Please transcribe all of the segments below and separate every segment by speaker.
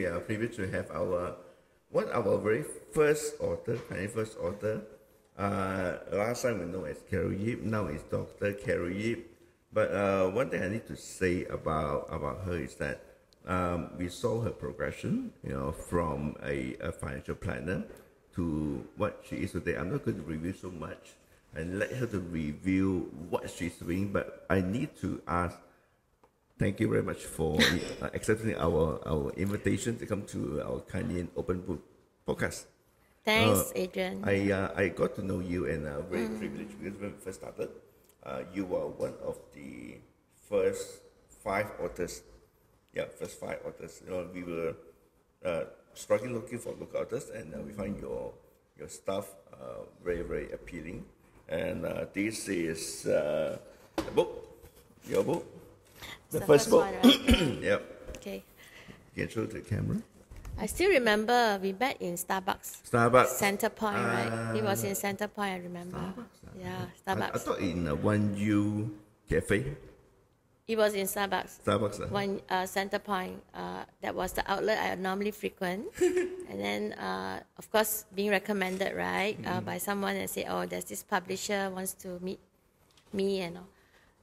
Speaker 1: we are privileged to have our very first author, last time we know as Carol Yip, now it's Dr. Carol Yip. But one thing I need to say about her is that we saw her progression, from a financial planner to what she is today. I'm not going to review so much and let her to review what she's doing, but I need to ask, thank you very much for accepting our invitation to come to our Kanyin Openbook Podcast.
Speaker 2: Thanks, Adrian.
Speaker 1: I got to know you and very privileged because when we first started, you were one of the first 5 authors. Yeah, first 5 authors. We were struggling looking for local authors, and we find your stuff very, very appealing. And this is the book, your book, the first book.
Speaker 2: One, right?
Speaker 1: Yep.
Speaker 2: Okay.
Speaker 1: You can show to the camera.
Speaker 2: I still remember we met in Starbucks. Center Point, right? It was in Center Point, I remember. Yeah, Starbucks.
Speaker 1: I thought in 1U Cafe.
Speaker 2: It was in Starbucks.
Speaker 1: One
Speaker 2: Center Point. That was the outlet I normally frequent. And then, of course, being recommended, right, by someone and say, oh, there's this publisher wants to meet me and all.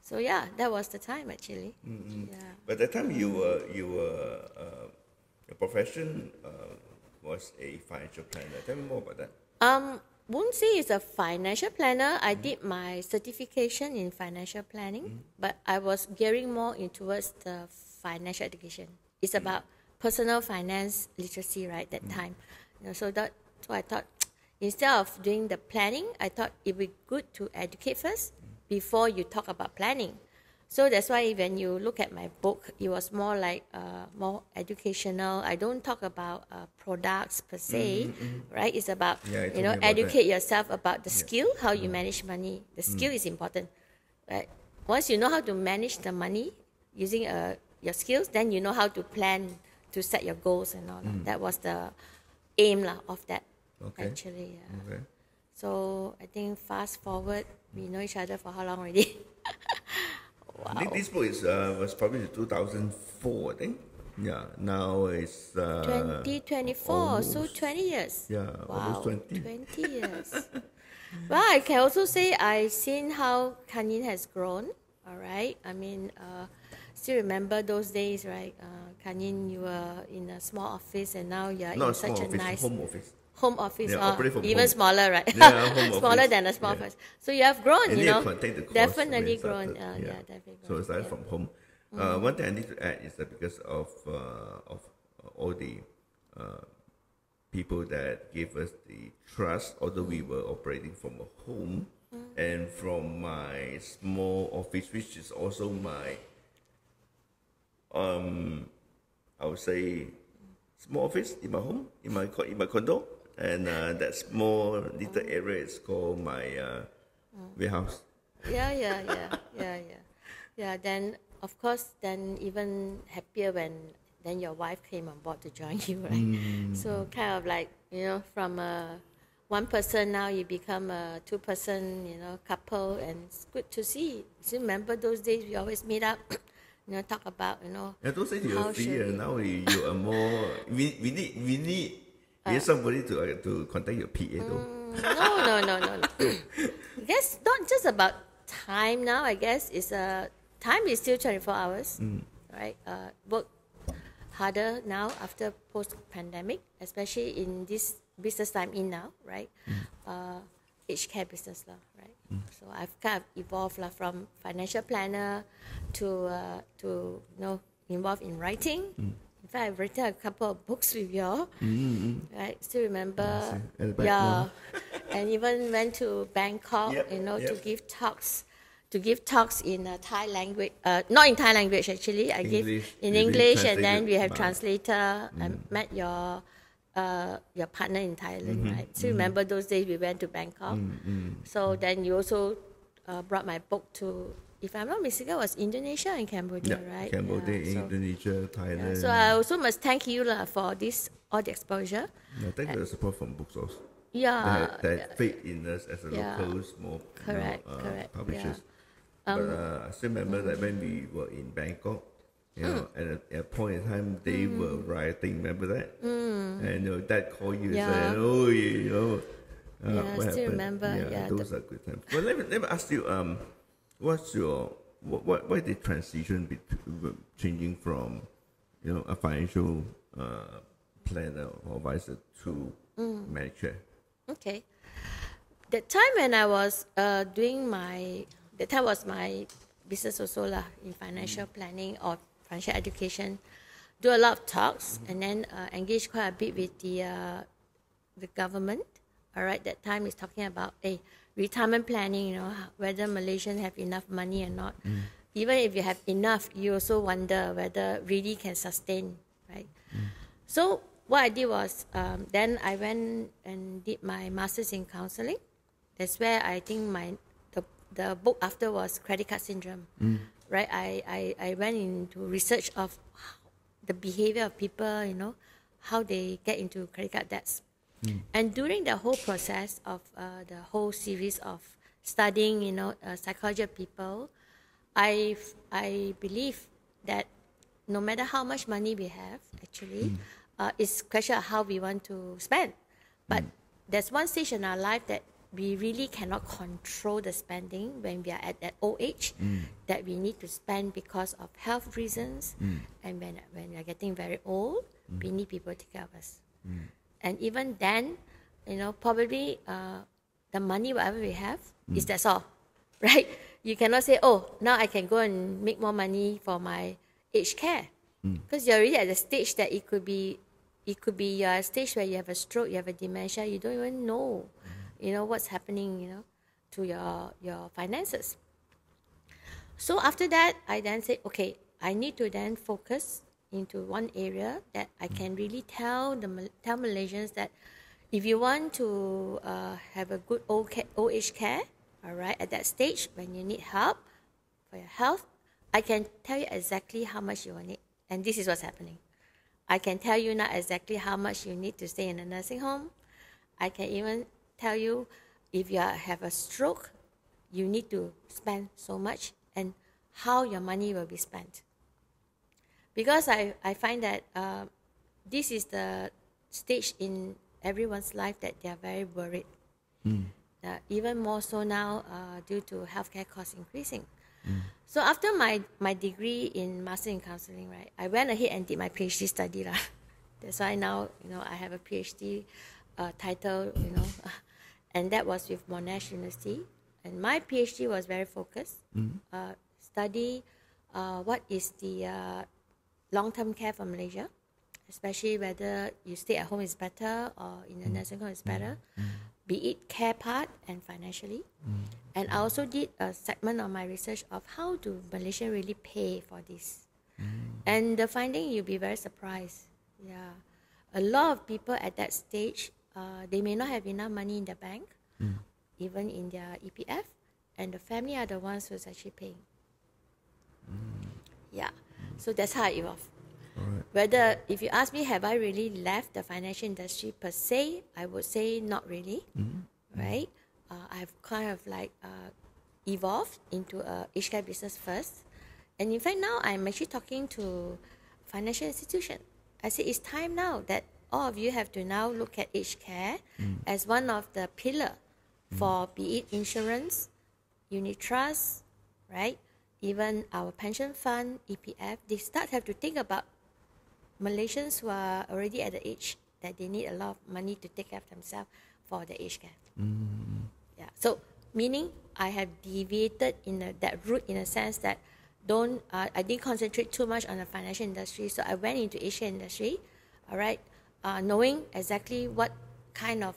Speaker 2: So yeah, that was the time actually. Yeah.
Speaker 1: But that time you were your profession was a financial planner. Tell me more about that.
Speaker 2: Won't say it's a financial planner. I did my certification in financial planning, but I was gearing more in towards the financial education. It's about personal finance literacy, right? That time, so I thought instead of doing the planning, I thought it would be good to educate first before you talk about planning. So that's why when you look at my book, it was more like more educational. I don't talk about products per se, right? It's about educate yourself about the skill, how you manage money. The skill is important, right? Once you know how to manage the money using your skills, then you know how to plan to set your goals and all that. That was the aim of that, actually. Yeah.
Speaker 1: Okay.
Speaker 2: So I think fast forward, we know each other for how long already? Wow.
Speaker 1: I think this book was published in 2004, I think. Yeah, now it's
Speaker 2: 2024,
Speaker 1: almost,
Speaker 2: so 20 years.
Speaker 1: Yeah,
Speaker 2: wow,
Speaker 1: almost 20.
Speaker 2: 20 years. Well, I can also say I've seen how Kanyin has grown, all right? I mean, still remember those days, right? Kanyin, you were in a small office and now you're in such a nice... Home office, even smaller, right?
Speaker 1: Yeah,
Speaker 2: smaller than a small office. So you have grown,
Speaker 1: definitely
Speaker 2: grown. Definitely grown.
Speaker 1: So it started from home. One thing I need to add is that because of all the people that gave us the trust, although we were operating from a home and from my small office, which is also my, I would say, small office in my home, in my condo. And that small little area is called my warehouse.
Speaker 2: Yeah. Then of course, then even happier when then your wife came on board to join you, right? So kind of like from one person now you become a 2-person couple, and it's good to see. So remember those days we always meet up. Talk about
Speaker 1: Yeah, those days you were free, and now you are more. We need somebody to contact your PA though.
Speaker 2: No. I guess not just about time now. I guess it's time is still 24 hours, right? Work harder now after post-pandemic, especially in this business time in now, right? Aged care business lah, right? So I've kind of evolved from financial planner to involved in writing. In fact, I've written a couple of books with y'all. Right? Still remember. And even went to Bangkok, to give talks. To give talks in Thai language, not in Thai language actually. I give in English, and then we have translator. I met your partner in Thailand, right? So remember those days we went to Bangkok. So then you also brought my book to, if I'm not mistaken, it was Indonesia and Cambodia, right?
Speaker 1: Cambodia, Indonesia, Thailand.
Speaker 2: So I also must thank you for all the exposure.
Speaker 1: Thank you for the support from books also.
Speaker 2: That
Speaker 1: faith in us as a local small
Speaker 2: correct.
Speaker 1: publishers. But I still remember that when we were in Bangkok, You know, and at a point in time, they were rioting. Remember that? And Dad called you and said, "Oh,
Speaker 2: I
Speaker 1: what
Speaker 2: still
Speaker 1: happened?"
Speaker 2: remember.
Speaker 1: Those are good times. Well, let me ask you, what's your why the transition between changing from a financial planner or advisor to manager?
Speaker 2: Okay. The time when I was that time was my business also lah, in financial planning or financial education. Do a lot of talks and then engage quite a bit with the government. All right, that time is talking about retirement planning. Whether Malaysians have enough money or not. Even if you have enough, you also wonder whether really can sustain, right? So what I did was then I went and did my master's in counseling. That's where I think the book after was credit card syndrome, right? I went into research of the behavior of people, how they get into credit card debts. And during the whole process of the whole series of studying, psychology of people, I believe that no matter how much money we have, actually, it's a question of how we want to spend. But there's one stage in our life that we really cannot control the spending when we are at that old age, that we need to spend because of health reasons. And when we are getting very old, we need people to take care of us. And even then, probably the money, whatever we have, that's all, right? You cannot say, oh, now I can go and make more money for my aged care. Because you're already at the stage that it could be you're at a stage where you have a stroke, you have a dementia, you don't even know, what's happening, to your finances. So after that, I then said, okay, I need to then focus into one area that I can really tell Malaysians that if you want to have a good old age care, all right, at that stage when you need help for your health, I can tell you exactly how much you will need. And this is what's happening. I can tell you now exactly how much you need to stay in a nursing home. I can even tell you if you have a stroke, you need to spend so much and how your money will be spent. Because I find that this is the stage in everyone's life that they are very worried. Even more so now due to healthcare costs increasing. So after my degree in Master in Counseling, right, I went ahead and did my PhD study lah. That's why now, I have a PhD title, and that was with Monash University. And my PhD was very focused. Study what is the long-term care for Malaysia, especially whether you stay at home is better or in a nursing home is better, be it care part and financially. And I also did a segment of my research of how do Malaysians really pay for this. And the finding, you'll be very surprised. Yeah, a lot of people at that stage, they may not have enough money in the bank, even in their EPF, and the family are the ones who's actually paying. Yeah, so that's how I evolved.
Speaker 1: Right.
Speaker 2: Whether, if you ask me, have I really left the financial industry per se, I would say not really, right? I've kind of evolved into a aged care business first. And in fact, now I'm actually talking to financial institution. I say it's time now that all of you have to now look at aged care as one of the pillar for be it insurance, unit trust, right? Even our pension fund, EPF, they have to think about Malaysians who are already at the age that they need a lot of money to take care of themselves for the aged care. Yeah. So meaning I have deviated in that route in a sense that I didn't concentrate too much on the financial industry. So I went into aged care industry, all right, knowing exactly what kind of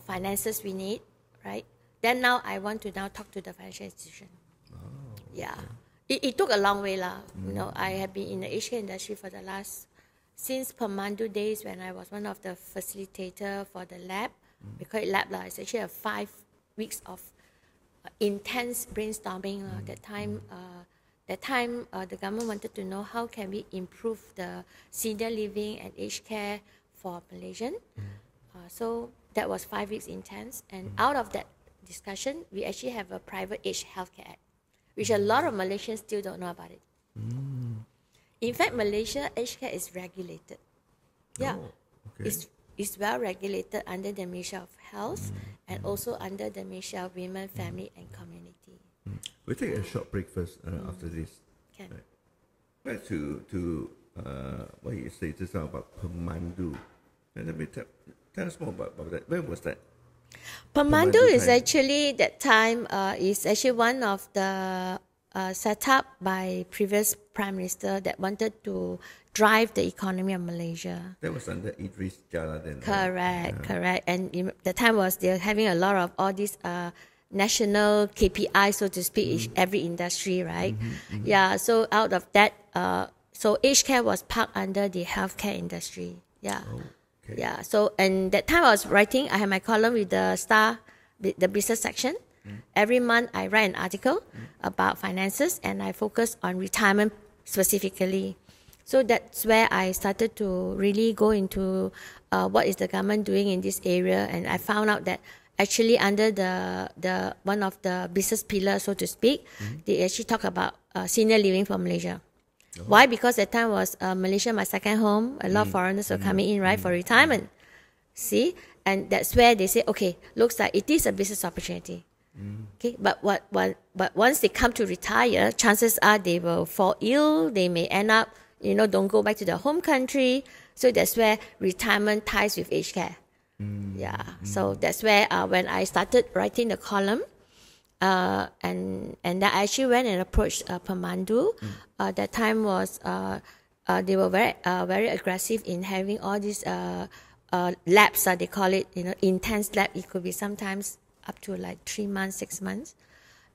Speaker 2: finances we need, right? Then now I want to now talk to the financial institution. Yeah. It took a long way lah. I have been in the aged care industry for the since Pemandu days when I was one of the facilitator for the lab. We call it lab lah. It's actually a 5 weeks of intense brainstorming. That time the government wanted to know how can we improve the senior living and aged care for Malaysian. So that was 5 weeks intense. And out of that discussion, we actually have a private aged healthcare act, which a lot of Malaysians still don't know about it. In fact, Malaysia aged care is regulated. Yeah,
Speaker 1: Oh, okay.
Speaker 2: it's well regulated under the Ministry of Health and also under the Ministry of Women, Family and Community.
Speaker 1: We'll take a short break first after this.
Speaker 2: Can.
Speaker 1: Right. Back to what you say just now about Pemandu. And let me tell us more about that. When was that?
Speaker 2: Pemandu is
Speaker 1: time.
Speaker 2: actually that time is actually one of the set up by previous Prime Minister that wanted to drive the economy of Malaysia.
Speaker 1: That was under Idris Jala then.
Speaker 2: Correct. And the time was they're having a lot of all these national KPI, so to speak, every industry, right? Yeah, so out of that, so aged care was parked under the healthcare industry. Yeah.
Speaker 1: Oh, okay.
Speaker 2: Yeah, so and that time I was writing, I had my column with the Star, the business section. Every month I write an article about finances and I focus on retirement specifically. So that's where I started to really go into what is the government doing in this area, and I found out that actually under the one of the business pillars, so to speak, they actually talk about senior living for Malaysia. Why? Because that time was Malaysia my second home. A lot of foreigners were coming in, right, for retirement. See? And that's where they say, okay, looks like it is a business opportunity. Okay, but once they come to retire, chances are they will fall ill. They may end up, don't go back to their home country. So that's where retirement ties with aged care. Yeah. So that's where when I started writing the column, and then I actually went and approached Pemandu. That time was they were very aggressive in having all these labs. They call it, intense lab. It could be sometimes up to like 3 months, 6 months.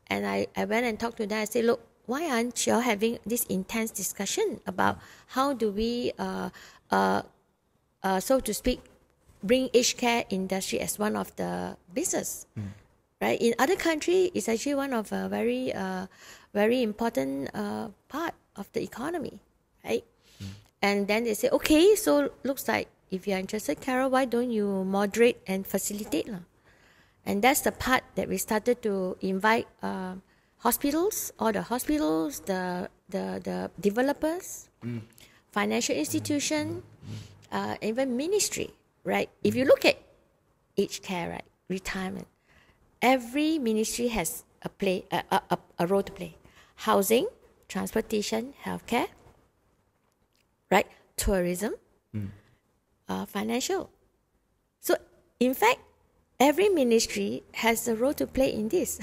Speaker 2: And I went and talked to them. I said, look, why aren't you all having this intense discussion about how do we, so to speak, bring aged care industry as one of the business, right? In other countries, it's actually one of a very, very important part of the economy, right? And then they say, okay, so looks like if you're interested, Carol, why don't you moderate and facilitate? And that's the part that we started to invite hospitals, all the hospitals, the developers, financial institution, even ministry, right? If you look at aged care, right, retirement, every ministry has a role to play. Housing, transportation, healthcare, right? Tourism, financial. So, in fact, every ministry has a role to play in this.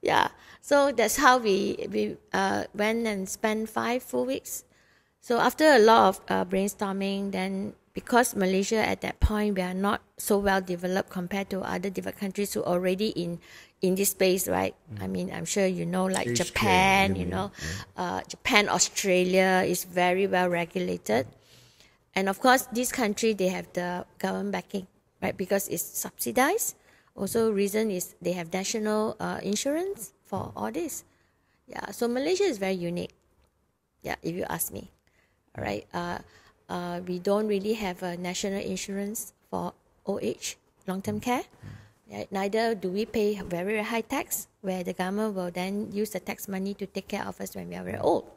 Speaker 2: Yeah. So that's how we went and spent 5 full weeks. So after a lot of brainstorming, then because Malaysia at that point, we are not so well developed compared to other developed countries who are already in this space, right? I mean, I'm sure like
Speaker 1: Aged
Speaker 2: Japan,
Speaker 1: care,
Speaker 2: Japan, Australia is very well regulated. And of course, this country, they have the government backing, right? Because it's subsidized. Also, reason is they have national insurance for all this. Yeah, so Malaysia is very unique. Yeah, if you ask me. All right. We don't really have a national insurance for old age, long-term care. Yeah, neither do we pay very high tax, where the government will then use the tax money to take care of us when we are very old.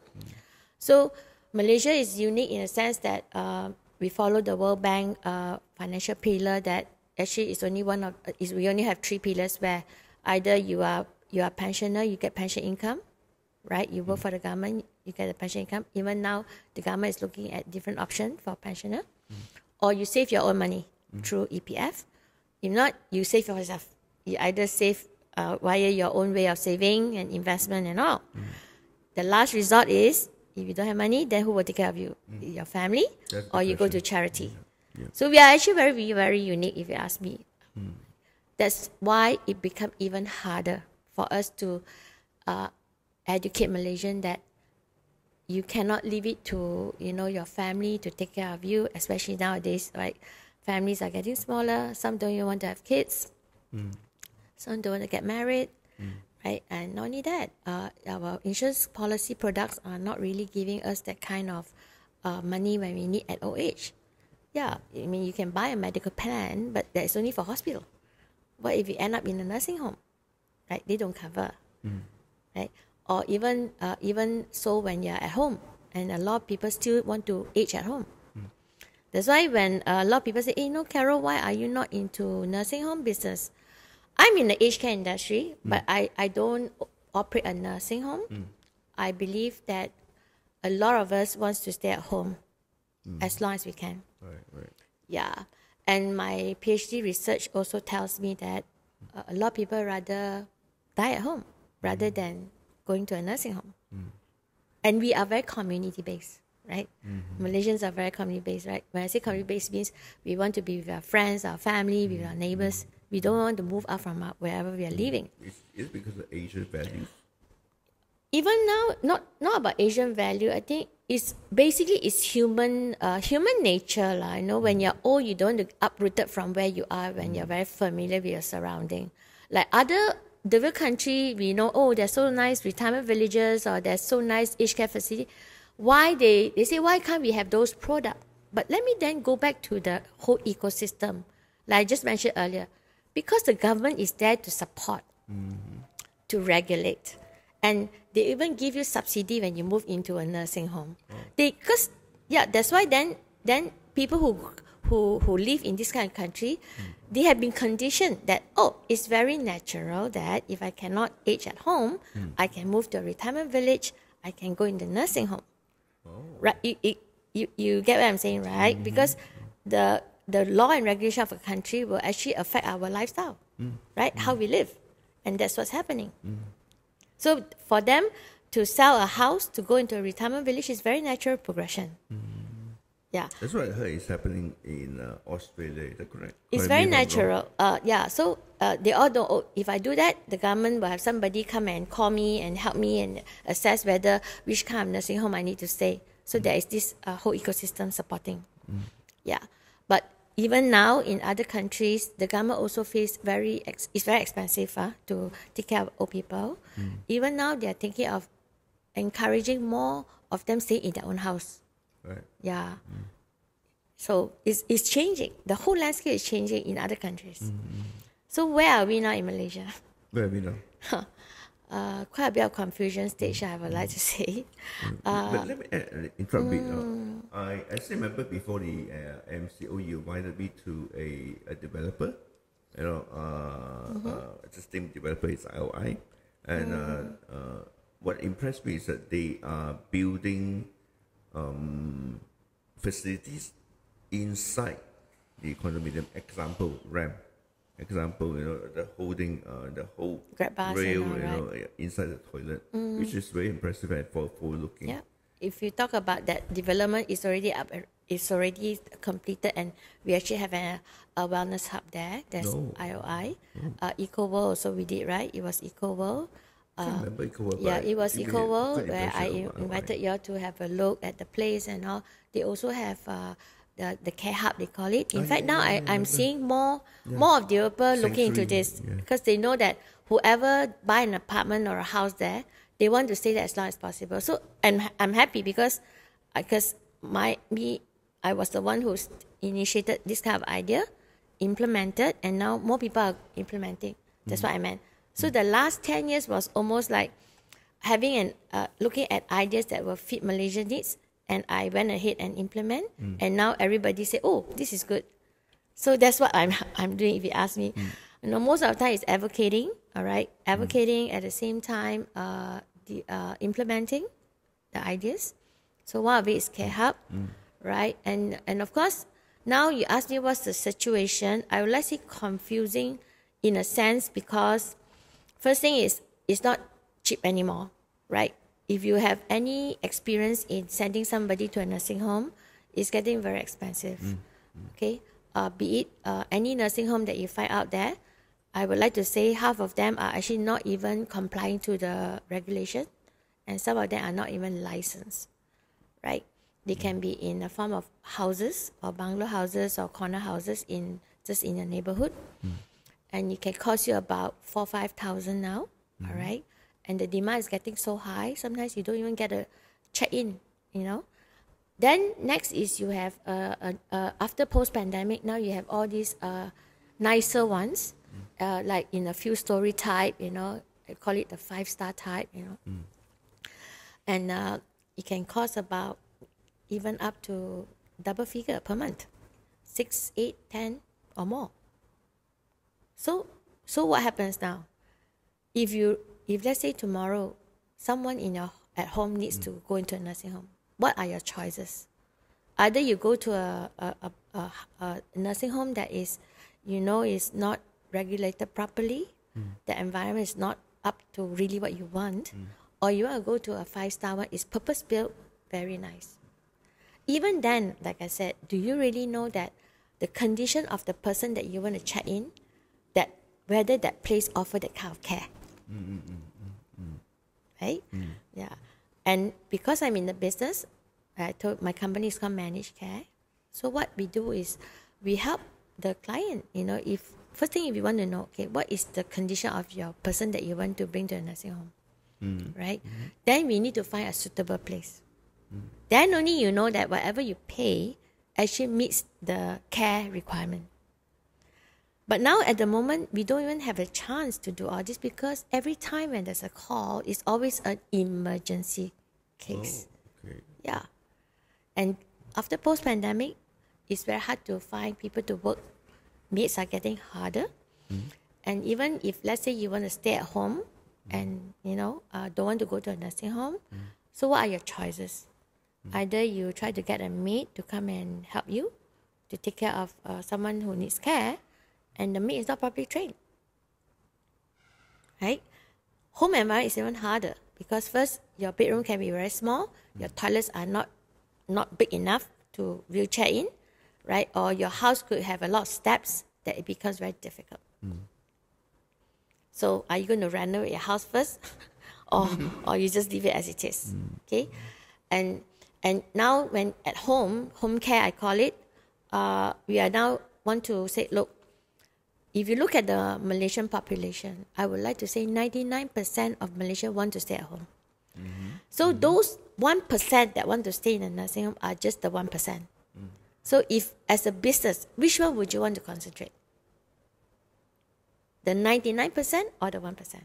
Speaker 2: So Malaysia is unique in a sense that we follow the World Bank financial pillar that actually is only we only have 3 pillars, where either you are a pensioner, you get pension income, right? You work for the government, you get a pension income. Even now, the government is looking at different options for pensioner. Or you save your own money through EPF. If not, you save for yourself. You either save via your own way of saving and investment and all. The last resort is, if you don't have money, then who will take care of you? Your family, or you go to charity. Yeah. So we are actually very, very unique, if you ask me. That's why it becomes even harder for us to educate Malaysians that you cannot leave it to your family to take care of you, especially nowadays, right? Families are getting smaller. Some don't even want to have kids. Some don't want to get married, right? And not only that, our insurance policy products are not really giving us that kind of money when we need at old age. Yeah, I mean, you can buy a medical plan, but that's only for hospital. What if you end up in a nursing home, right? They don't cover, right? Or even so when you're at home, and a lot of people still want to age at home. That's why when a lot of people say, hey, no, Carol, why are you not into nursing home business? I'm in the aged care industry, but I don't operate a nursing home. I believe that a lot of us wants to stay at home as long as we can.
Speaker 1: Right.
Speaker 2: Yeah. And my PhD research also tells me that a lot of people rather die at home rather than going to a nursing home. And we are very community-based, right? Malaysians are very community-based, right? When I say community-based means we want to be with our friends, our family, with our neighbors. We don't want to move out from wherever we are living.
Speaker 1: It's because of Asian values.
Speaker 2: Even now, not about Asian value. I think it's human nature, lah. You know, when you're old, you don't uprooted from where you are when you're very familiar with your surrounding. Like other developed country, we know, oh, there's so nice retirement villages or there's so nice aged care facility. Why they say, why can't we have those products? But let me then go back to the whole ecosystem, like I just mentioned earlier, because the government is there to support, to regulate. And they even give you subsidy when you move into a nursing home. That's why then people who live in this kind of country, they have been conditioned that, it's very natural that if I cannot age at home, I can move to a retirement village, I can go in the nursing home. Right? You get what I'm saying, right? Because the law and regulation of a country will actually affect our lifestyle, right? How we live. And that's what's happening. So for them to sell a house to go into a retirement village is very natural progression. Yeah.
Speaker 1: That's what I heard is happening in Australia. Is that correct?
Speaker 2: It's very natural. So they all know, if I do that, the government will have somebody come and call me and help me and assess whether which kind of nursing home I need to stay. So there is this whole ecosystem supporting. Yeah. But even now in other countries, the government also it's very expensive to take care of old people. Even now, they are thinking of encouraging more of them stay in their own house.
Speaker 1: Right.
Speaker 2: Yeah. So it's changing. The whole landscape is changing in other countries. So where are we now in Malaysia?
Speaker 1: Where are we now?
Speaker 2: Quite a bit of confusion stage, I would like to say.
Speaker 1: But let me interrupt a bit. I still remember before the MCO, you invited me to a developer. You know, the same developer is IOI. And what impressed me is that they are building facilities inside the condominium. Example, ramp. Example, you know, the holding the whole rail, inside the toilet, which is very impressive and forward looking.
Speaker 2: Yeah. If you talk about that development, it's already up. It's already completed, and we actually have a wellness hub there. There's IOI, EcoWorld also we did, right? It was EcoWorld.
Speaker 1: I remember EcoWorld.
Speaker 2: Yeah, it was EcoWorld where I invited you all to have a look at the place and all. They also have the care hub, they call it. In fact, now I'm seeing more of developers looking into this because they know that whoever buy an apartment or a house there, they want to stay there as long as possible. So I'm happy because I was the one who initiated this kind of idea, implemented, and now more people are implementing. That's what I meant. So the last 10 years was almost like having looking at ideas that will fit Malaysian needs. And I went ahead and implement, and now everybody say, "Oh, this is good." So that's what I'm doing. If you ask me, you know, most of the time it's advocating. All right, advocating at the same time, implementing the ideas. So one of it is Care Hub, right? And of course, now you ask me what's the situation. I would like to say confusing, in a sense, because first thing is it's not cheap anymore, right? If you have any experience in sending somebody to a nursing home, it's getting very expensive. Okay, be it any nursing home that you find out there, I would like to say half of them are actually not even complying to the regulation, and some of them are not even licensed. Right? They can be in the form of houses or bungalow houses or corner houses just in the neighborhood, and it can cost you about 4,000-5,000 now. All right. And the demand is getting so high, sometimes you don't even get a check-in, you know. Then next is you have, after post-pandemic, now you have all these nicer ones, like in a few story type, you know, I call it the 5-star type, you know. And it can cost about even up to double figure per month, 6, 8, 10 or more. So what happens now? If let's say tomorrow someone at home needs to go into a nursing home, what are your choices? Either you go to a nursing home that is not regulated properly, the environment is not up to really what you want, or you want to go to a 5-star one, is purpose-built, very nice. Even then, like I said, do you really know that the condition of the person that you want to check in, that whether that place offer that kind of care? Right? Yeah. And because I'm in the business, I told my company is called ManagedCare. So what we do is we help the client, if you want to know, okay, what is the condition of your person that you want to bring to a nursing home, right? Then we need to find a suitable place. Then only you know that whatever you pay actually meets the care requirement. But now at the moment, we don't even have a chance to do all this because every time when there's a call, it's always an emergency case.
Speaker 1: Oh, okay.
Speaker 2: Yeah. And after post-pandemic, it's very hard to find people to work. Maids are getting harder. And even if, let's say, you want to stay at home and, don't want to go to a nursing home, so what are your choices? Either you try to get a maid to come and help you to take care of someone who needs care, and the maid is not properly trained. Right? Home environment is even harder because first, your bedroom can be very small, your toilets are not big enough to wheelchair in, right? Or your house could have a lot of steps that it becomes very difficult. So are you going to renovate your house first or you just leave it as it is? Okay? And now when at home care I call it, we are now want to say, look, if you look at the Malaysian population, I would like to say 99% of Malaysia want to stay at home. So those 1% that want to stay in a nursing home are just the 1%. So if, as a business, which one would you want to concentrate? The 99% or the 1%?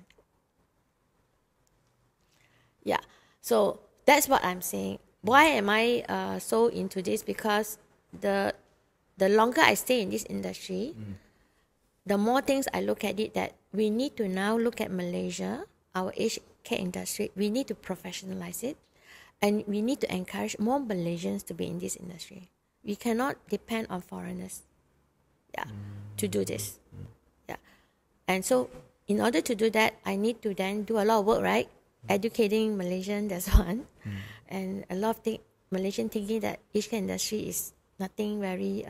Speaker 2: Yeah. So that's what I'm saying. Why am I so into this? Because the longer I stay in this industry, the more things I look at it that we need to now look at Malaysia, our aged care industry. We need to professionalize it, and we need to encourage more Malaysians to be in this industry. We cannot depend on foreigners, to do this. And so in order to do that, I need to then do a lot of work, right? Educating Malaysian, that's one. And a lot of Malaysian thinking that aged care industry is nothing very,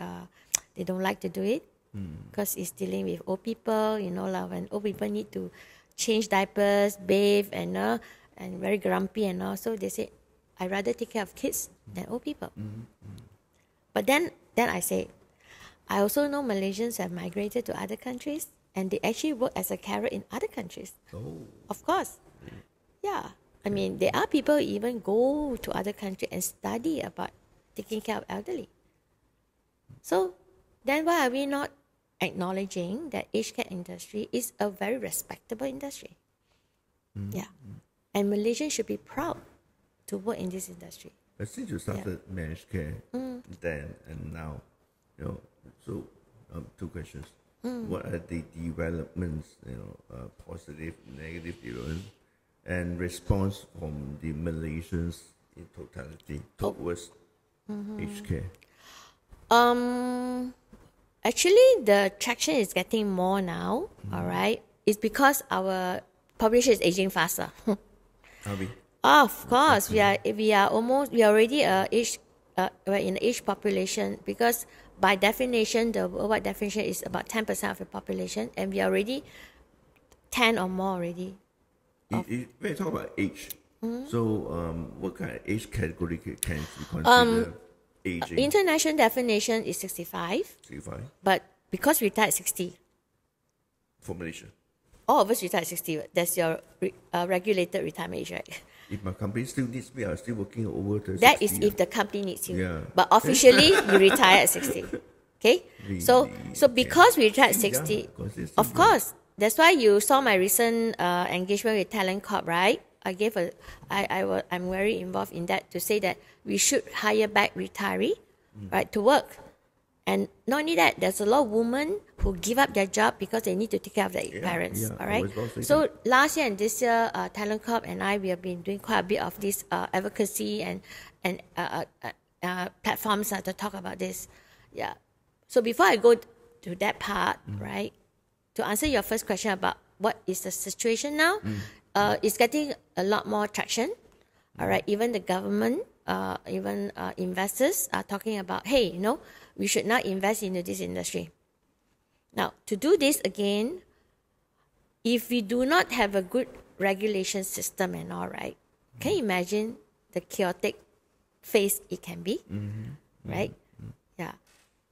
Speaker 2: they don't like to do it because it's dealing with old people, when old people need to change diapers, bathe, and very grumpy and all. So they say, I'd rather take care of kids than old people. But then I say, I also know Malaysians have migrated to other countries and they actually work as a carer in other countries.
Speaker 1: Oh.
Speaker 2: Of course. Yeah. I mean, there are people who even go to other countries and study about taking care of elderly. So then why are we not acknowledging that aged care industry is a very respectable industry? Yeah. And Malaysians should be proud to work in this industry.
Speaker 1: But since you started ManagedCare then and now, so 2 questions. What are the developments, positive, negative developments, and response from the Malaysians in totality towards aged care?
Speaker 2: Actually, the traction is getting more now. All right, it's because our population is aging faster.
Speaker 1: Are we?
Speaker 2: Of course, we are already we're in the aged population because by definition, the worldwide definition is about 10% of the population, and we are already 10 or more already.
Speaker 1: When you talk about age, so what kind of age category can you consider aging?
Speaker 2: International definition is 65.
Speaker 1: 65.
Speaker 2: But because we retired at 60.
Speaker 1: For Malaysia?
Speaker 2: All of us retire at 60. That's your regulated retirement age, right?
Speaker 1: If my company still needs me, I'm still working over to 60.
Speaker 2: That is if the company needs you.
Speaker 1: Yeah.
Speaker 2: But officially, you retire at 60. Okay?
Speaker 1: Really?
Speaker 2: So because we retire at 60,
Speaker 1: young,
Speaker 2: of course, that's why you saw my recent engagement with Talent Corp, right? I'm very involved in that to say that we should hire back retiree, right, to work. And not only that, there's a lot of women who give up their job because they need to take care of their parents. All right. So last year and this year, Talent Corp and we have been doing quite a bit of this advocacy and platforms to talk about this. Yeah. So before I go to that part, right, to answer your first question about what is the situation now, it's getting a lot more traction. All right. Even the government, even investors are talking about, hey, we should not invest into this industry. Now, to do this again, if we do not have a good regulation system and all, right, can you imagine the chaotic phase it can be, right? Yeah.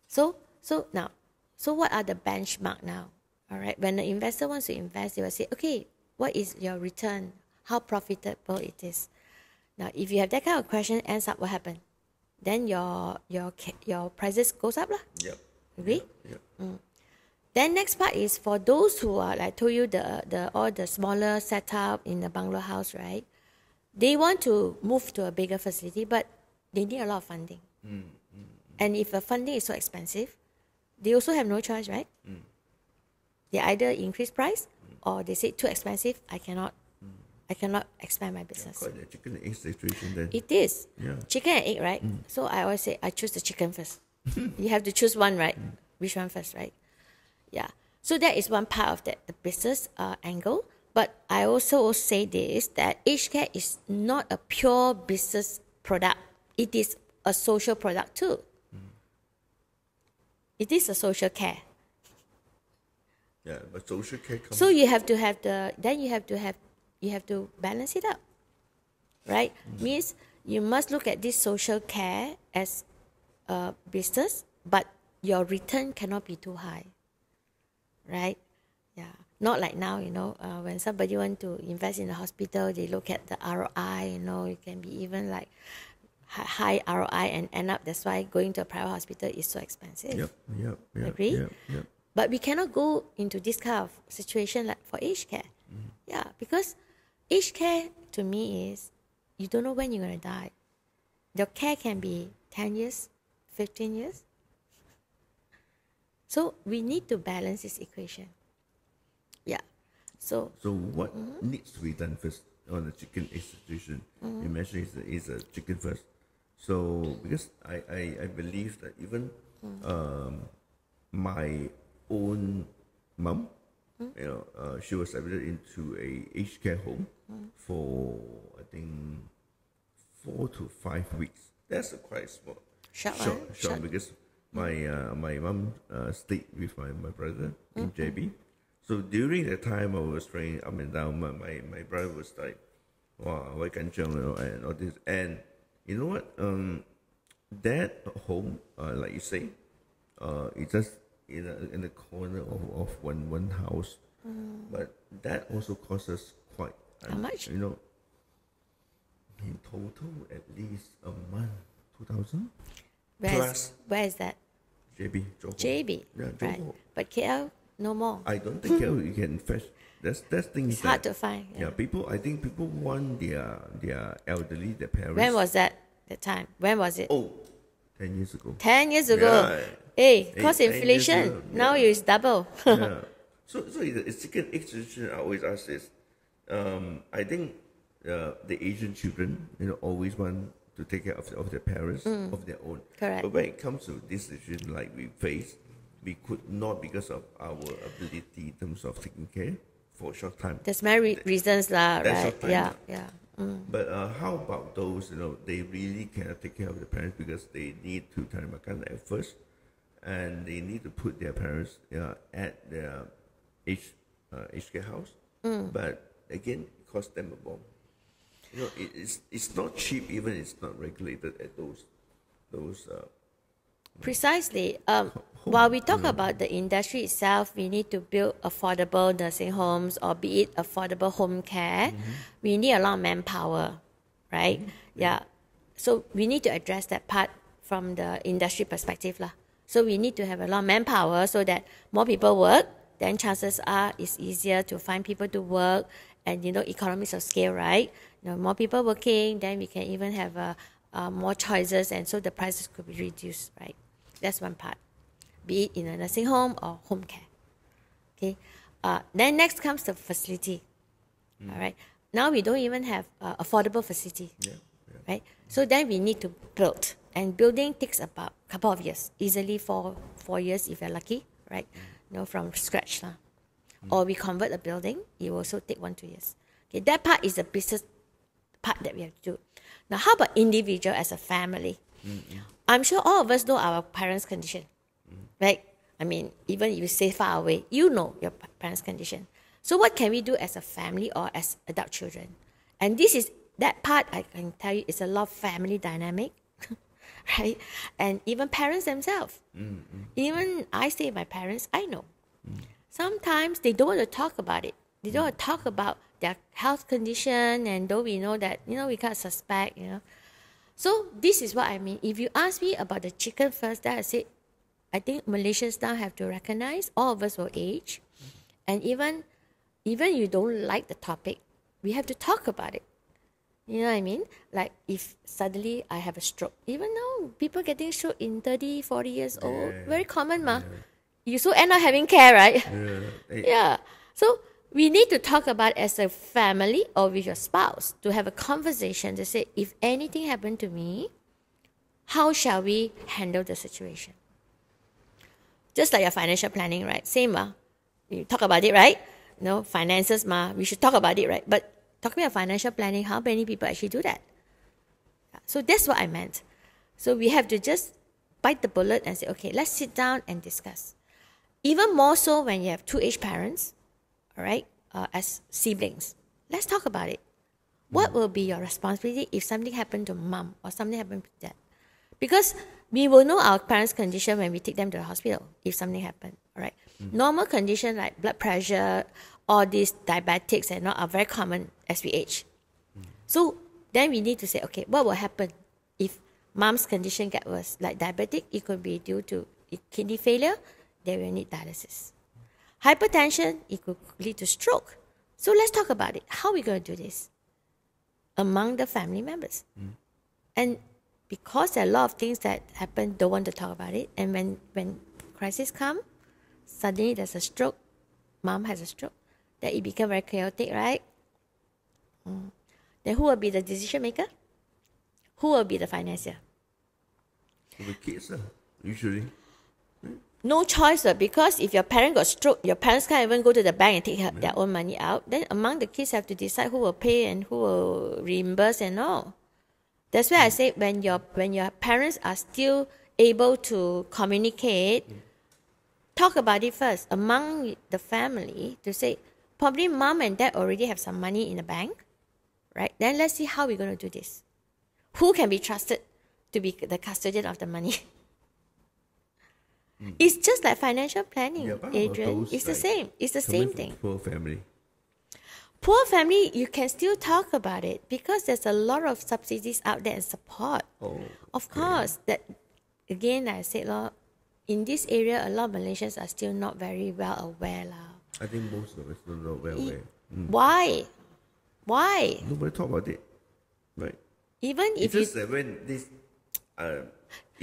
Speaker 2: So what are the benchmark now? All right, when the investor wants to invest, they will say, okay, what is your return? How profitable it is? Now, if you have that kind of question, ends up what happen? Then your prices goes up lah.
Speaker 1: Yep.
Speaker 2: Agree?
Speaker 1: Yep.
Speaker 2: Then next part is for those who are, like I told you, all the smaller setup in the bungalow house, right? They want to move to a bigger facility, but they need a lot of funding. And if the funding is so expensive, they also have no choice, right? They either increase price or they say too expensive, I cannot expand my business.
Speaker 1: Quite a chicken and egg situation then.
Speaker 2: It is.
Speaker 1: Yeah.
Speaker 2: Chicken and egg, right? So I always say I choose the chicken first. You have to choose one, right? Which one first, right? Yeah. So that is one part of the business angle. But I also say this, that aged care is not a pure business product. It is a social product too. It is a social care.
Speaker 1: Yeah, but social care comes...
Speaker 2: So you have to have you have to balance it up, right? Means you must look at this social care as a business, but your return cannot be too high, right? Yeah, not like now, when somebody want to invest in a hospital, they look at the ROI, it can be even like high ROI and end up, that's why going to a private hospital is so expensive.
Speaker 1: Yep.
Speaker 2: Agree?
Speaker 1: Yep.
Speaker 2: But we cannot go into this kind of situation like for aged care. Yeah, because aged care to me is you don't know when you're going to die. Your care can be 10 years, 15 years. So we need to balance this equation. Yeah. So
Speaker 1: what needs to be done first on the chicken egg situation? You mentioned it's a chicken first. So because I believe that even my own mom, she was admitted into a aged care home for I think 4 to 5 weeks. That's a quite small short because my mom stayed with my brother in JB. So during that time I was praying up and down. My brother was like, wow, why can't you and all this. And you know what? That home, like you say, it's just in the corner of one house, but that also costs us quite.
Speaker 2: How much?
Speaker 1: In total, at least a month, 2,000.
Speaker 2: Where is that?
Speaker 1: JB. Johor.
Speaker 2: JB.
Speaker 1: Yeah, Johor.
Speaker 2: Right. But KL, no more.
Speaker 1: I don't think KL you can fetch. That's thing.
Speaker 2: It's hard to find.
Speaker 1: Yeah, I think people want their elderly, their parents.
Speaker 2: When was that? The time? When was it?
Speaker 1: 10 years ago.
Speaker 2: 10 years ago.
Speaker 1: Yeah.
Speaker 2: Hey, cost inflation. Now it's double.
Speaker 1: Yeah. So it's chicken egg situation. I always ask this. I think the Asian children, always want to take care of their parents, of their own.
Speaker 2: Correct.
Speaker 1: But when it comes to this situation like we face, we could not, because of our ability in terms of taking care for a short time.
Speaker 2: There's many reasons, right? Yeah.
Speaker 1: But how about those, they really cannot take care of their parents because they need to turn makan at first, and they need to put their parents at their aged care house. But again, it costs them a bomb. It's not cheap, even it's not regulated at those.
Speaker 2: Precisely. While we talk about the industry itself, we need to build affordable nursing homes, or be it affordable home care. We need a lot of manpower, right? Yeah. So we need to address that part from the industry perspective lah. So we need to have a lot of manpower so that more people work. Then chances are it's easier to find people to work, And economies of scale, right? More people working, then we can even have more choices, and so the prices could be reduced, right? That's one part, be it in a nursing home or home care. Okay, then next comes the facility. All right, now we don't even have affordable facility, right? So then we need to build, and building takes about a couple of years, easily 4 years if you're lucky, right? From scratch. Or we convert a building, it will also take 1-2 years. Okay, that part is the business part that we have to do. Now, how about individual as a family? I'm sure all of us know our parents' condition, right? I mean, even if you stay far away, you know your parents' condition. So what can we do as a family or as adult children? And that part, I can tell you, is a lot of family dynamic, right? And even parents themselves. Even I stay with my parents, I know. Sometimes they don't want to talk about it. They don't want to talk about their health condition, and though we know that, we can't suspect, So this is what I mean. If you ask me about the chicken first, that I said, I think Malaysians now have to recognize all of us will age. And even you don't like the topic, we have to talk about it. You know what I mean? Like if suddenly I have a stroke, even now people getting stroke in 30, 40 years old, very common, ma. You so end up having care, right? Yeah. So we need to talk about it as a family or with your spouse to have a conversation to say, if anything happened to me, how shall we handle the situation? Just like your financial planning, right? Same, you talk about it, right? Finances, we should talk about it, right? But talking about financial planning, how many people actually do that? So that's what I meant. So we have to just bite the bullet and say, okay, let's sit down and discuss. Even more so when you have 2 aged parents, all right, as siblings. Let's talk about it. What will be your responsibility if something happened to mom or something happened to dad? Because we will know our parents' condition when we take them to the hospital if something happened, all right? Normal condition like blood pressure, all these diabetics and all are very common as we age. So then we need to say, okay, what will happen if mom's condition gets worse? Like diabetic, it could be due to kidney failure, they will need dialysis. Hypertension, it could lead to stroke. So let's talk about it. How are we going to do this among the family members? And because there are a lot of things that happen, don't want to talk about it. And when crisis come, suddenly there's a stroke, mom has a stroke, then it become very chaotic, right? Then who will be the decision maker? Who will be the financier?
Speaker 1: The kids, usually.
Speaker 2: No choice, because if your parent got stroke, your parents can't even go to the bank and take their own money out. Then among the kids have to decide who will pay and who will reimburse and all. That's why I say when your parents are still able to communicate, talk about it first among the family to say, probably mom and dad already have some money in the bank, right? Then let's see how we're going to do this. Who can be trusted to be the custodian of the money? It's just like financial planning, Adrian. It's the same. It's the same thing.
Speaker 1: Poor family.
Speaker 2: Poor family, you can still talk about it because there's a lot of subsidies out there and support. Of course, that again, I said, in this area, a lot of Malaysians are still not very well aware.
Speaker 1: I think most of us don't know well aware.
Speaker 2: Why?
Speaker 1: Nobody talk about it, right?
Speaker 2: Even if
Speaker 1: it's just when this,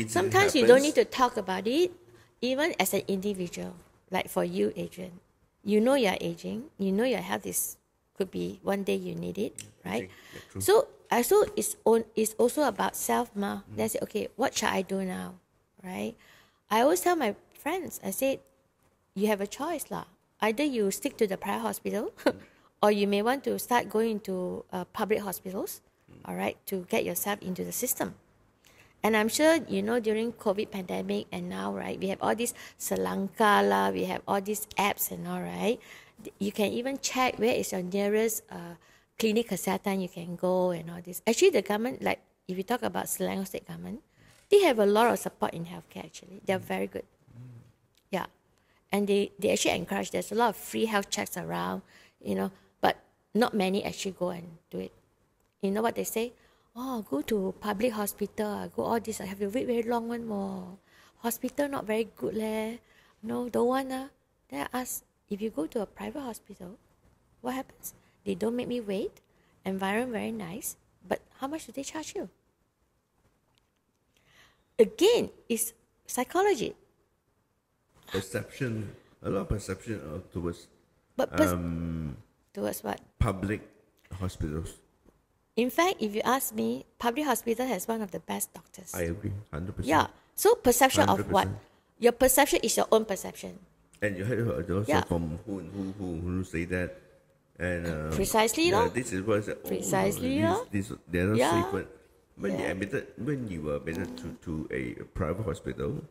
Speaker 2: sometimes you don't need to talk about it. Even as an individual, like for you, Adrian, you know you're aging. You know your health could be one day you need it, right? So it's also about self, ma. Then say, okay, what shall I do now, right? I always tell my friends, I said, you have a choice, lah. Either you stick to the private hospital, or you may want to start going to public hospitals, all right, to get yourself into the system. And I'm sure, during COVID pandemic and now, right, we have all these Selangka lah, we have all these apps and all, right. You can even check where is your nearest clinic kesihatan you can go and all this. Actually, the government, like if you talk about Selangor state government, they have a lot of support in healthcare actually. They're very good. Yeah. And they actually encourage, there's a lot of free health checks around, but not many actually go and do it. You know what they say? Oh, go to public hospital, go all this, I have to wait very long one more. Hospital not very good leh. No, don't want. Then I ask, if you go to a private hospital, what happens? They don't make me wait. Environment very nice. But how much do they charge you? Again, it's psychology.
Speaker 1: Perception, a lot of perception towards
Speaker 2: But towards what?
Speaker 1: public hospitals.
Speaker 2: In fact, if you ask me, public hospital has one of the best doctors.
Speaker 1: I agree, 100%.
Speaker 2: Yeah. So perception of what?
Speaker 1: 100%.
Speaker 2: Your perception is your own perception.
Speaker 1: And you heard also
Speaker 2: Yeah.
Speaker 1: from who say that, and
Speaker 2: Precisely, no?
Speaker 1: this is what I said.
Speaker 2: Precisely, no?
Speaker 1: They're not
Speaker 2: Yeah.
Speaker 1: safe. When you were admitted to a private hospital,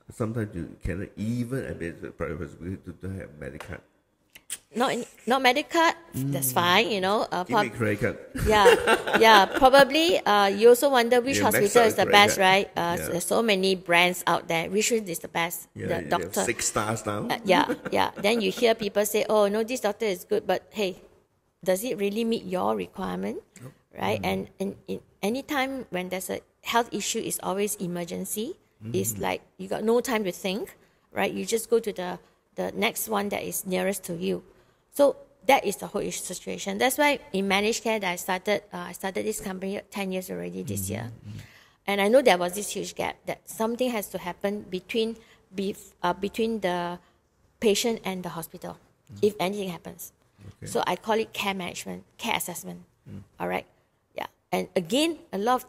Speaker 1: sometimes you cannot even admit to a private hospital to have medical card.
Speaker 2: Not medical card, that's fine,
Speaker 1: Give me credit card.
Speaker 2: yeah. Probably, you also wonder which
Speaker 1: Yeah,
Speaker 2: hospital
Speaker 1: max
Speaker 2: is the
Speaker 1: out
Speaker 2: best,
Speaker 1: credit
Speaker 2: right?
Speaker 1: card.
Speaker 2: So there's so many brands out there. Which one is the best?
Speaker 1: Yeah,
Speaker 2: The
Speaker 1: you have
Speaker 2: doctor.
Speaker 1: 6 stars now.
Speaker 2: Yeah. Then you hear people say, "Oh no, this doctor is good," but hey, does it really meet your requirement, right? And in any time when there's a health issue, it's always emergency. It's like you got no time to think, right? You just go to the next one that is nearest to you. So that is the whole situation. That's why in ManagedCare that I started this company 10 years already this year. And I know there was this huge gap that something has to happen between the patient and the hospital if anything happens.
Speaker 1: Okay.
Speaker 2: So I call it care management, care assessment. All right. Yeah. And again, a lot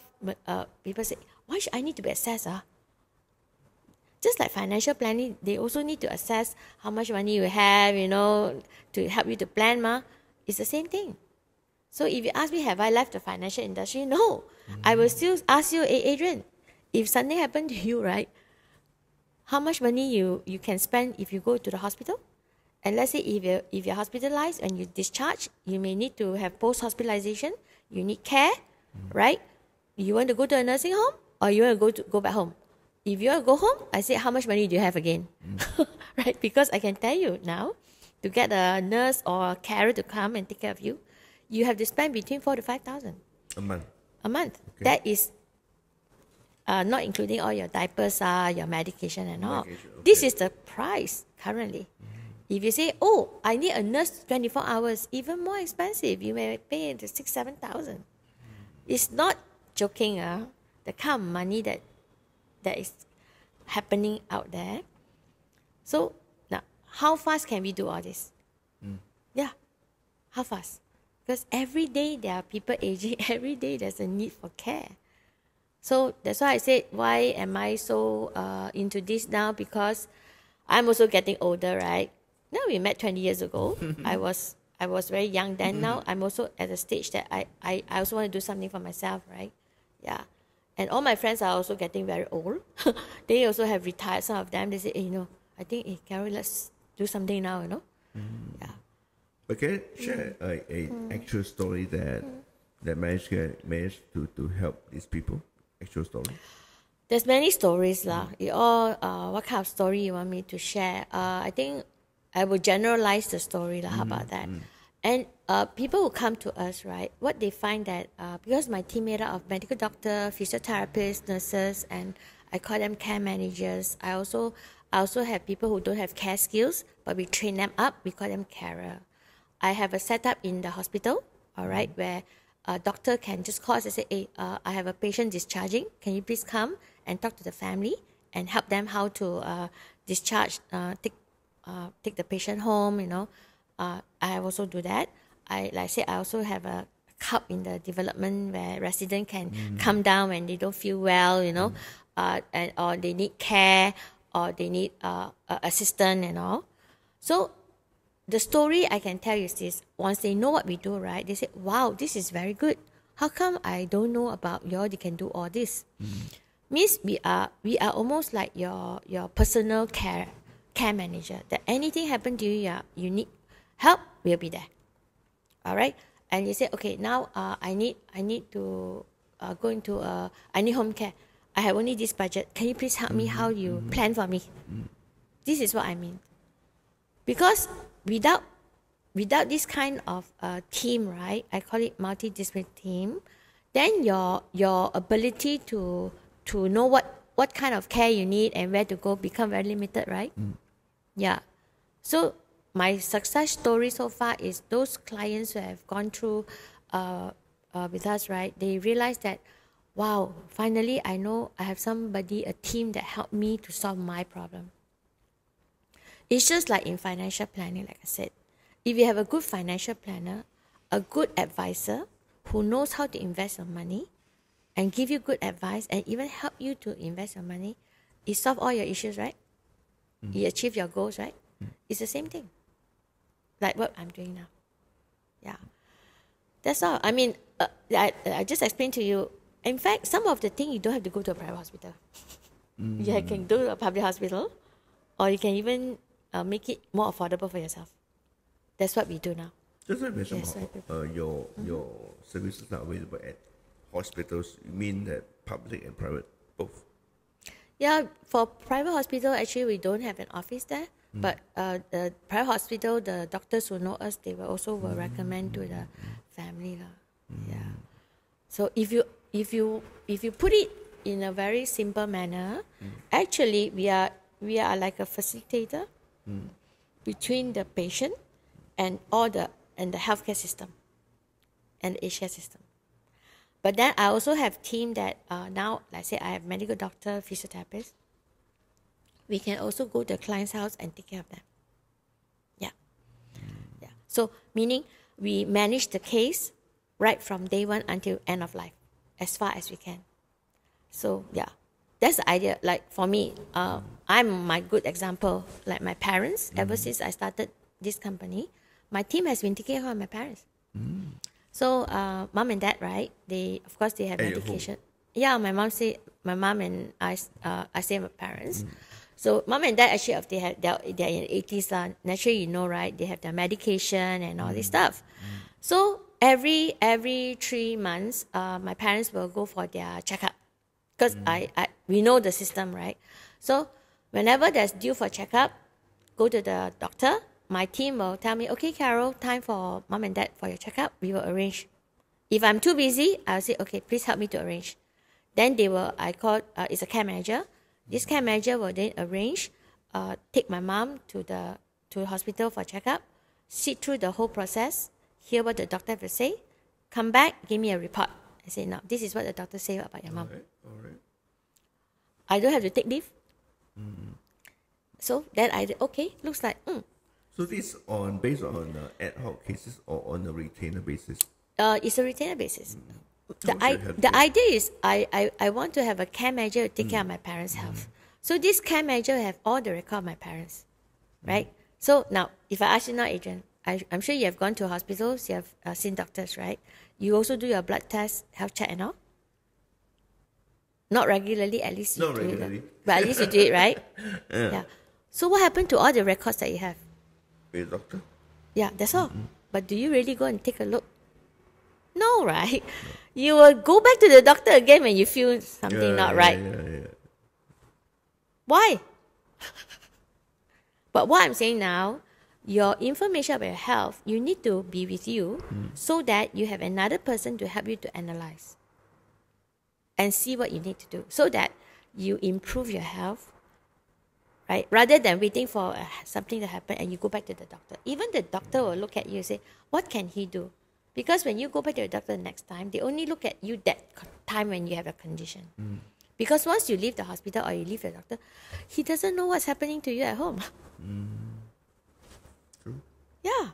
Speaker 2: of people say, why should I need to be assessed? Just like financial planning, they also need to assess how much money you have, to help you to plan. It's the same thing. So if you ask me, have I left the financial industry? No. I will still ask you, hey, Adrian, if something happened to you, right, how much money you can spend if you go to the hospital? And let's say if you're hospitalized and you discharge, you may need to have post-hospitalization. You need care, right? You want to go to a nursing home or you want to go back home? If you want to go home, I say, how much money do you have again? Right? Because I can tell you now, to get a nurse or a carer to come and take care of you, you have to spend between 4,000 to 5,000
Speaker 1: A month.
Speaker 2: a month.
Speaker 1: Okay.
Speaker 2: That is not including all your diapers, your medication and all.
Speaker 1: Medication, okay.
Speaker 2: This is the price currently. If you say, oh, I need a nurse 24 hours, even more expensive. You may pay into 6,000 to 7,000. It's not joking, the kind of money that is happening out there. So now, how fast can we do all this? Yeah, how fast? Because every day there are people aging. Every day there's a need for care. So that's why I said, why am I so into this now? Because I'm also getting older, right? Now we met 20 years ago. I was very young then. Now I'm also at a stage that I also want to do something for myself, right? Yeah. And all my friends are also getting very old. They also have retired, some of them. They say, hey, I think, hey, Carol, let's do something now, Yeah.
Speaker 1: But can you share a actual story that managed to help these people? Actual story?
Speaker 2: There's many stories lah. It all what kind of story you want me to share? I think I will generalize the story lah. How about that? And people who come to us, right? What they find that because my team made up of medical doctor, physiotherapists, nurses, and I call them care managers. I also have people who don't have care skills, but we train them up. We call them carer. I have a setup in the hospital, all right, where a doctor can just call us and say, hey, I have a patient discharging. Can you please come and talk to the family and help them how to discharge, take the patient home, I also do that. I also have a hub in the development where residents can come down when they don't feel well, or they need care or they need assistance and all. So the story I can tell you is this: once they know what we do, right, they say, wow, this is very good. How come I don't know about you? They can do all this. Means we are almost like your personal care manager. That anything happen to you, you need help, we'll be there. All right. And you say, okay, now I need to go into I need home care. I have only this budget. Can you please help me? How you plan for me? This is what I mean. Because without this kind of team, right? I call it multidisciplinary team. Then your ability to know what kind of care you need and where to go become very limited, right? Yeah. So my success story so far is those clients who have gone through with us, right? They realize that, wow, finally I know I have somebody, a team that helped me to solve my problem. It's just like in financial planning, like I said. If you have a good financial planner, a good advisor who knows how to invest your money and give you good advice and even help you to invest your money, it solves all your issues, right? You achieve your goals, right? It's the same thing. Like what I'm doing now. Yeah. That's all. I mean, I just explained to you. In fact, some of the things you don't have to go to a private hospital. You can go to a public hospital, or you can even make it more affordable for yourself. That's what we do now.
Speaker 1: Just like mention your services are available at hospitals. You mean that public and private both? Yeah,
Speaker 2: for private hospital, actually we don't have an office there. But the private hospital, the doctors who know us, they will also recommend to the family. Yeah. So if you put it in a very simple manner, actually we are like a facilitator between the patient and the healthcare system and the Asia system. But then I also have team that now, like say I have medical doctor, physiotherapist. We can also go to the client's house and take care of them. Yeah. So meaning we manage the case right from day one until end of life, as far as we can. So yeah, that's the idea. Like for me, I'm my good example. Like my parents, ever since I started this company, my team has been taking care of my parents. So mom and dad, right? They have medication. Yeah, my mom and I stay with my parents. So mom and dad actually, they're in the 80s. Naturally, you know, right? They have their medication and all this stuff. So every 3 months, my parents will go for their checkup because we know the system, right? So whenever there's due for checkup, go to the doctor. My team will tell me, okay, Carol, time for mom and dad for your checkup. We will arrange. If I'm too busy, I'll say, okay, please help me to arrange. Then it's a care manager. This care manager will then arrange, take my mom to the hospital for checkup, sit through the whole process, hear what the doctor will say, come back, give me a report. I say, no, this is what the doctor say about your mom.
Speaker 1: All right.
Speaker 2: I don't have to take leave. So then looks like.
Speaker 1: So this based on ad hoc cases or on a retainer basis?
Speaker 2: It's a retainer basis. The idea is I want to have a care manager to take care of my parents' health. So this care manager will have all the record of my parents, right? So now, if I ask you now, Adrian, I'm sure you have gone to hospitals, you have seen doctors, right? You also do your blood test, health check and all? Not regularly, at least you do it. But at least you do it, right? Yeah. So what happened to all the records that you have?
Speaker 1: With a doctor?
Speaker 2: Yeah, that's all. But do you really go and take a look? No, right? You will go back to the doctor again when you feel something not right.
Speaker 1: Yeah.
Speaker 2: Why? But what I'm saying now, your information about your health, you need to be with you so that you have another person to help you to analyze and see what you need to do so that you improve your health, right? Rather than waiting for something to happen and you go back to the doctor. Even the doctor will look at you and say, what can he do? Because when you go back to the doctor the next time, they only look at you that time when you have a condition. Because once you leave the hospital or you leave the doctor, he doesn't know what's happening to you at home.
Speaker 1: True.
Speaker 2: Yeah.